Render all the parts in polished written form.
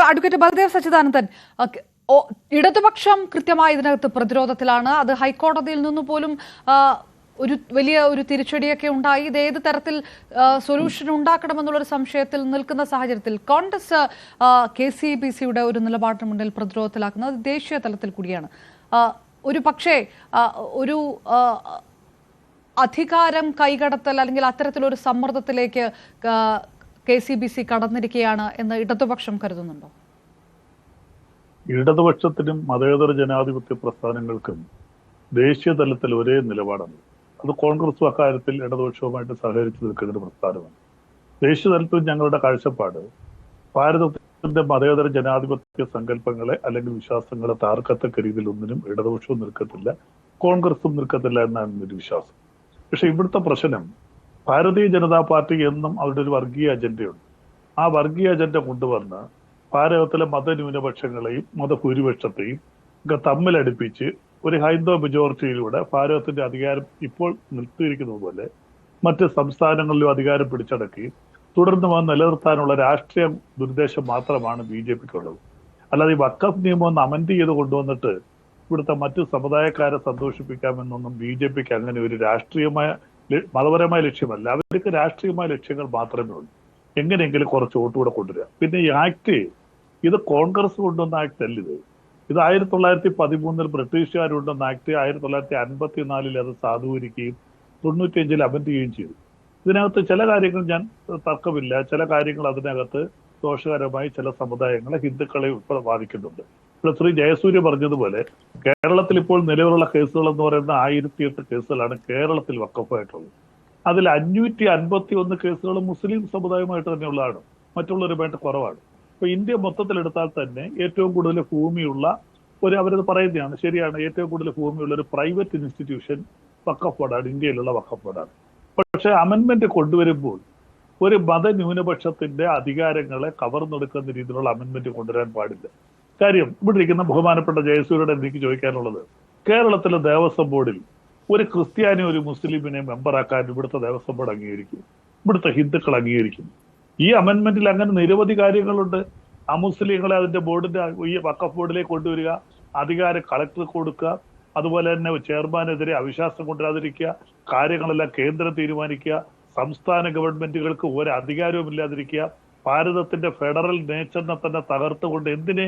Advocate Baldev Sachidanandan, ഇടതുപക്ഷം കൃത്യമായി ഇതിനകത്ത് പ്രതിരോധത്തിലാണ്. അത് ഹൈക്കോടതിയിൽ നിന്ന് പോലും ഒരു വലിയ തിരിച്ചടിയൊക്കെ ഉണ്ടായി. ഇത് ഏത് തരത്തിൽ സൊല്യൂഷൻ ഉണ്ടാക്കണമെന്നുള്ളൊരു സംശയത്തിൽ നിൽക്കുന്ന സാഹചര്യത്തിൽ കോൺഗ്രസ് KCBCയുടെ ഒരു നിലപാടിന് മുന്നിൽ പ്രതിരോധത്തിലാക്കുന്നത് ദേശീയ തലത്തിൽ കൂടിയാണ്. ഒരു പക്ഷേ ഒരു അധികാരം കൈകടത്തൽ അല്ലെങ്കിൽ അത്തരത്തിലൊരു സമ്മർദ്ദത്തിലേക്ക് KCBC കടന്നിരിക്കുകയാണ് എന്ന് ഇടതുപക്ഷം കരുതുന്നുണ്ടോ? ഇടതുപക്ഷത്തിനും മതേതര ജനാധിപത്യ പ്രസ്ഥാനങ്ങൾക്കും ദേശീയ തലത്തിൽ ഒരേ നിലപാടാണ്. അത് കോൺഗ്രസും അക്കാര്യത്തിൽ ഇടതുപക്ഷവുമായിട്ട് സഹകരിച്ചു നിൽക്കുന്ന ഒരു പ്രസ്ഥാനമാണ്. ദേശീയ തലത്തിൽ ഞങ്ങളുടെ കാഴ്ചപ്പാട് ഭാരതത്തിന്റെ മതേതര ജനാധിപത്യ സങ്കല്പങ്ങളെ അല്ലെങ്കിൽ വിശ്വാസങ്ങളെ താർക്കത്തക്ക രീതിയിൽ ഒന്നിനും ഇടതുപക്ഷവും നിൽക്കത്തില്ല, കോൺഗ്രസും നിൽക്കത്തില്ല എന്നാണ് ഒരു വിശ്വാസം. പക്ഷെ ഇവിടുത്തെ പ്രശ്നം ഭാരതീയ ജനതാ പാർട്ടി എന്നും അവരുടെ ഒരു വർഗീയ അജണ്ടയുണ്ട്. ആ വർഗീയ അജണ്ട കൊണ്ടുവന്ന് ഭാരതത്തിലെ മതന്യൂനപക്ഷങ്ങളെയും മതഭൂരിപക്ഷത്തെയും ഒക്കെ തമ്മിലടുപ്പിച്ച് ഒരു ഹൈന്ദവ മെജോറിറ്റിയിലൂടെ ഭാരതത്തിന്റെ അധികാരം ഇപ്പോൾ നിർത്തിയിരിക്കുന്നത് പോലെ മറ്റ് സംസ്ഥാനങ്ങളിലും അധികാരം പിടിച്ചടക്കുകയും തുടർന്ന് അത് നിലനിർത്താനുള്ള രാഷ്ട്രീയ ദുരുദ്ദേശം മാത്രമാണ് BJPക്കുള്ളത്. അല്ലാതെ ഈ വഖഫ് നിയമം ഒന്ന് അമെൻഡ് ചെയ്ത് കൊണ്ടുവന്നിട്ട് ഇവിടുത്തെ മറ്റു സമുദായക്കാരെ സന്തോഷിപ്പിക്കാമെന്നൊന്നും BJPക്ക് അങ്ങനെ ഒരു രാഷ്ട്രീയമായ മതപരമായ ലക്ഷ്യമല്ല. അവർക്ക് രാഷ്ട്രീയമായ ലക്ഷ്യങ്ങൾ മാത്രമേ ഉള്ളൂ. എങ്ങനെയെങ്കിലും കുറച്ച് വോട്ടുകൂടെ കൊണ്ടുവരിക. പിന്നെ ഈ ആക്ട് ഇത് കോൺഗ്രസ് കൊണ്ടുവന്ന ആക്ട് അല്ല. ഇത് 1913 ബ്രിട്ടീഷുകാർ കൊണ്ടുവന്ന ആക്ട് 1954 അത് സാധൂകരിക്കുകയും 95 അമെൻഡ് ചെയ്യുകയും ചെയ്തു. ഇതിനകത്ത് ചില കാര്യങ്ങൾ ഞാൻ തർക്കമില്ല, ചില കാര്യങ്ങൾ അതിനകത്ത് ദോഷകരമായി ചില സമുദായങ്ങളെ ഹിന്ദുക്കളെ ഉൾപ്പെടെ ബാധിക്കുന്നുണ്ട്. ഇപ്പോൾ ശ്രീ ജയസൂര്യ പറഞ്ഞതുപോലെ കേരളത്തിൽ ഇപ്പോൾ നിലവിലുള്ള കേസുകൾ എന്ന് പറയുന്ന 1008 കേസുകളാണ് കേരളത്തിൽ വഖഫായിട്ടുള്ളത്. അതിൽ 551 കേസുകൾ മുസ്ലിം സമുദായവുമായിട്ട് തന്നെയുള്ളതാണ്, മറ്റുള്ളവരുമായിട്ട് കുറവാണ്. ഇപ്പൊ ഇന്ത്യ മൊത്തത്തിലെടുത്താൽ തന്നെ ഏറ്റവും കൂടുതൽ ഭൂമിയുള്ള അവരത് പറയുന്നതാണ്, ശരിയാണ്, ഏറ്റവും കൂടുതൽ ഭൂമിയുള്ള ഒരു പ്രൈവറ്റ് ഇൻസ്റ്റിറ്റ്യൂഷൻ വഖഫ് ബോർഡാണ്, ഇന്ത്യയിലുള്ള വഖഫ് ബോർഡാണ്. പക്ഷെ അമെൻമെന്റ് കൊണ്ടുവരുമ്പോൾ ഒരു മതന്യൂനപക്ഷത്തിന്റെ അധികാരങ്ങളെ കവർന്നെടുക്കുന്ന രീതിയിലുള്ള അമെൻമെന്റ് കൊണ്ടുവരാൻ പാടില്ല. കാര്യം ഇവിടെ ഇരിക്കുന്ന ബഹുമാനപ്പെട്ട ജയസൂര്യയുടെ എനിക്ക് ചോദിക്കാനുള്ളത്, കേരളത്തിലെ ദേവസ്വം ബോർഡിൽ ഒരു ക്രിസ്ത്യാനി ഒരു മുസ്ലിമിനെ മെമ്പറാക്കാൻ ഇവിടുത്തെ ദേവസ്വം ബോർഡ് അംഗീകരിക്കും, ഇവിടുത്തെ ഹിന്ദുക്കൾ അംഗീകരിക്കും. ഈ അമെൻമെന്റിൽ അങ്ങനെ നിരവധി കാര്യങ്ങളുണ്ട്. അമുസ്ലിങ്ങളെ അതിന്റെ ബോർഡിന്റെ ഈ വഖഫ് ബോർഡിലേക്ക് കൊണ്ടുവരിക, അധികാരം കളക്ടർക്ക് കൊടുക്കുക, അതുപോലെ തന്നെ ചെയർമാനെതിരെ അവിശ്വാസം കൊണ്ടുവരാതിരിക്കുക, കാര്യങ്ങളെല്ലാം കേന്ദ്രം തീരുമാനിക്കുക, സംസ്ഥാന ഗവൺമെന്റുകൾക്ക് ഒരു അധികാരവും ഇല്ലാതിരിക്കുക, ഭാരതത്തിന്റെ ഫെഡറൽ നേച്ചറിനെ തന്നെ തകർത്തുകൊണ്ട് എന്തിനെ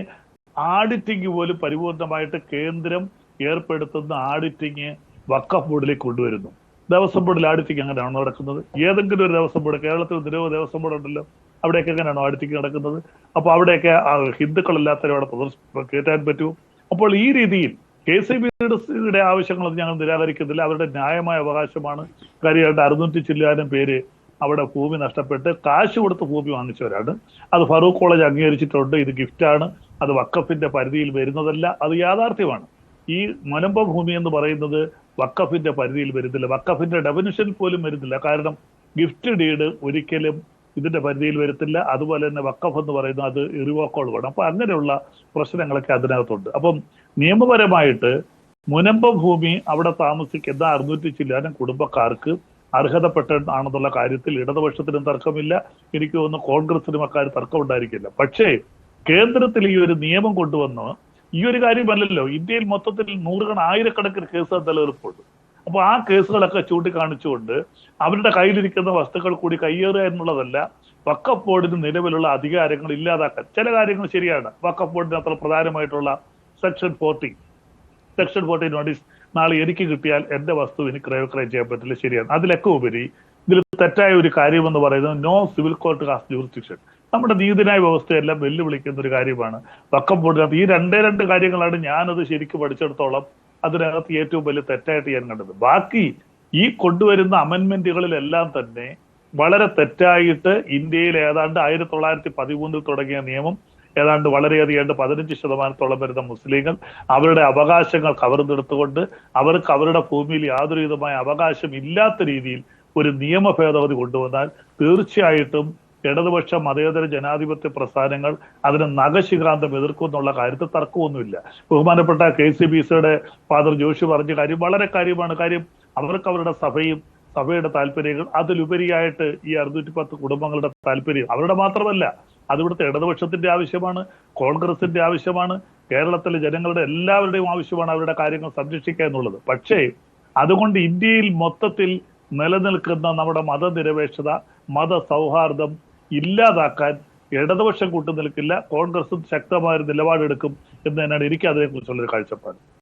ആഡിറ്റിംഗ് പോലും പരിപൂർണമായിട്ട് കേന്ദ്രം ഏർപ്പെടുത്തുന്ന ആഡിറ്റിങ് വഖഫ് ബോർഡിലേക്ക് കൊണ്ടുവരുന്നു. ദേവസ്വം ബോർഡിൽ ആഡിറ്റിംഗ് അങ്ങനെയാണോ നടക്കുന്നത്? ഏതെങ്കിലും ഒരു ദേവസ്വം ബോർഡ്, കേരളത്തിൽ നിരവധി ദേവസ്വം ബോർഡ് ഉണ്ടല്ലോ, അവിടെയൊക്കെ എങ്ങനെയാണോ ആഡിറ്റിംഗ് നടക്കുന്നത്? അപ്പൊ അവിടെയൊക്കെ ഹിന്ദുക്കളില്ലാത്തവരെ അവിടെ കയറ്റാൻ പറ്റുമോ? അപ്പോൾ ഈ രീതിയിൽ KCBCയുടെ ആവശ്യങ്ങളൊന്നും ഞങ്ങൾ നിരാകരിക്കുന്നില്ല. അവരുടെ ന്യായമായ അവകാശമാണ്. കാര്യമായിട്ട് 600 ചില്ലാനും പേര് അവിടെ ഭൂമി നഷ്ടപ്പെട്ട് കാശ് കൊടുത്ത് ഭൂമി വാങ്ങിച്ചവരാണ്. അത് ഫറൂഖ് കോളേജ് അംഗീകരിച്ചിട്ടുണ്ട്, ഇത് ഗിഫ്റ്റാണ്, അത് വഖഫിന്റെ പരിധിയിൽ വരുന്നതല്ല, അത് യാഥാർത്ഥ്യമാണ്. ഈ മുനമ്പ ഭൂമി എന്ന് പറയുന്നത് വഖഫിന്റെ പരിധിയിൽ വരുന്നില്ല, വഖഫിന്റെ ഡെഫിനിഷൻ പോലും വരുന്നില്ല. കാരണം ഗിഫ്റ്റ് ഡീഡ് ഒരിക്കലും ഇതിന്റെ പരിധിയിൽ വരത്തില്ല. അതുപോലെ തന്നെ വഖഫ് എന്ന് പറയുന്നത് അത് ഇറിവോക്കബിൾ ആണ്. അപ്പൊ അങ്ങനെയുള്ള പ്രശ്നങ്ങളൊക്കെ അതിനകത്തുണ്ട്. അപ്പം നിയമപരമായിട്ട് മുനമ്പ ഭൂമി അവിടെ താമസിക്കുന്ന 600 ചില്ലാനും കുടുംബക്കാർക്ക് അർഹതപ്പെട്ടതാണെന്നുള്ള കാര്യത്തിൽ ഇടതുപക്ഷത്തിനും തർക്കമില്ല. എനിക്ക് തോന്നുന്നു കോൺഗ്രസിനും അക്കാര്യം തർക്കം ഉണ്ടായിരിക്കില്ല. പക്ഷേ കേന്ദ്രത്തിൽ ഈ ഒരു നിയമം കൊണ്ടുവന്ന് ഈ ഒരു കാര്യമല്ലല്ലോ, ഇന്ത്യയിൽ മൊത്തത്തിൽ ആയിരക്കണക്കിന് കേസുകൾ നിലനിൽപ്പുണ്ട്. അപ്പൊ ആ കേസുകളൊക്കെ ചൂണ്ടിക്കാണിച്ചുകൊണ്ട് അവരുടെ കയ്യിലിരിക്കുന്ന വസ്തുക്കൾ കൂടി കയ്യേറുക എന്നുള്ളതല്ല, വഖഫ് ബോർഡിന് നിലവിലുള്ള അധികാരങ്ങൾ ഇല്ലാതാക്കാൻ. ചില കാര്യങ്ങൾ ശരിയാണ്, വഖഫ് ബോർഡിന് അത്ര പ്രധാനമായിട്ടുള്ള സെക്ഷൻ 40 നോട്ടീസ് നാളെ എനിക്ക് കിട്ടിയാൽ എന്റെ വസ്തു എനിക്ക് ക്രയവിക്രയം ചെയ്യാൻ പറ്റില്ല, ശരിയാണ്. അതിലൊക്കെ ഉപരി ഇതിൽ തെറ്റായ ഒരു കാര്യമെന്ന് പറയുന്നത് no civil court has jurisdiction. നമ്മുടെ നീതിന്യായ വ്യവസ്ഥയെല്ലാം വെല്ലുവിളിക്കുന്ന ഒരു കാര്യമാണ് വഖഫ് ബോർഡിനകത്ത്. ഈ രണ്ട് കാര്യങ്ങളാണ് ഞാനത് ശരിക്കും പഠിച്ചിടത്തോളം അതിനകത്ത് ഏറ്റവും വലിയ തെറ്റായിട്ട് ഞാൻ കണ്ടത്. ബാക്കി ഈ കൊണ്ടുവരുന്ന അമെൻമെന്റുകളിലെല്ലാം തന്നെ വളരെ തെറ്റായിട്ട് ഇന്ത്യയിൽ ഏതാണ്ട് 1913 തുടങ്ങിയ നിയമം ഏതാണ്ട് വളരെയധികം 15% വരുന്ന മുസ്ലിങ്ങൾ അവരുടെ അവകാശങ്ങൾ കവർന്നെടുത്തുകൊണ്ട് അവർക്ക് അവരുടെ ഭൂമിയിൽ യാതൊരു വിധമായ അവകാശം ഇല്ലാത്ത രീതിയിൽ ഒരു നിയമ ഭേദഗതി കൊണ്ടുവന്നാൽ തീർച്ചയായിട്ടും ഇടതുപക്ഷ മതേതര ജനാധിപത്യ പ്രസ്ഥാനങ്ങൾ അതിന് നഖശിഖാന്തം എതിർക്കും എന്നുള്ള കാര്യത്തിൽ തർക്കമൊന്നുമില്ല. ബഹുമാനപ്പെട്ട KCBCയുടെ ഫാദർ ജോഷി പറഞ്ഞ കാര്യം വളരെ കാര്യമാണ്. കാര്യം അവർക്ക് അവരുടെ സഭയുടെ താല്പര്യങ്ങൾ, അതിലുപരിയായിട്ട് ഈ 610 കുടുംബങ്ങളുടെ താല്പര്യം അവരുടെ മാത്രമല്ല, അത് ഇവിടുത്തെ ഇടതുപക്ഷത്തിന്റെ ആവശ്യമാണ്, കോൺഗ്രസിന്റെ ആവശ്യമാണ്, കേരളത്തിലെ ജനങ്ങളുടെ എല്ലാവരുടെയും ആവശ്യമാണ് അവരുടെ കാര്യങ്ങൾ സംരക്ഷിക്കുക എന്നുള്ളത്. പക്ഷേ അതുകൊണ്ട് ഇന്ത്യയിൽ മൊത്തത്തിൽ നിലനിൽക്കുന്ന നമ്മുടെ മതനിരപേക്ഷത, മതസൗഹാർദ്ദം ഇല്ലാതാക്കാൻ ഇടതുപക്ഷം കൂട്ടുനിൽക്കില്ല. കോൺഗ്രസും ശക്തമായ ഒരു നിലപാടെടുക്കും എന്ന് തന്നെയാണ് എനിക്ക് അതിനെക്കുറിച്ചുള്ളൊരു കാഴ്ചപ്പാട്.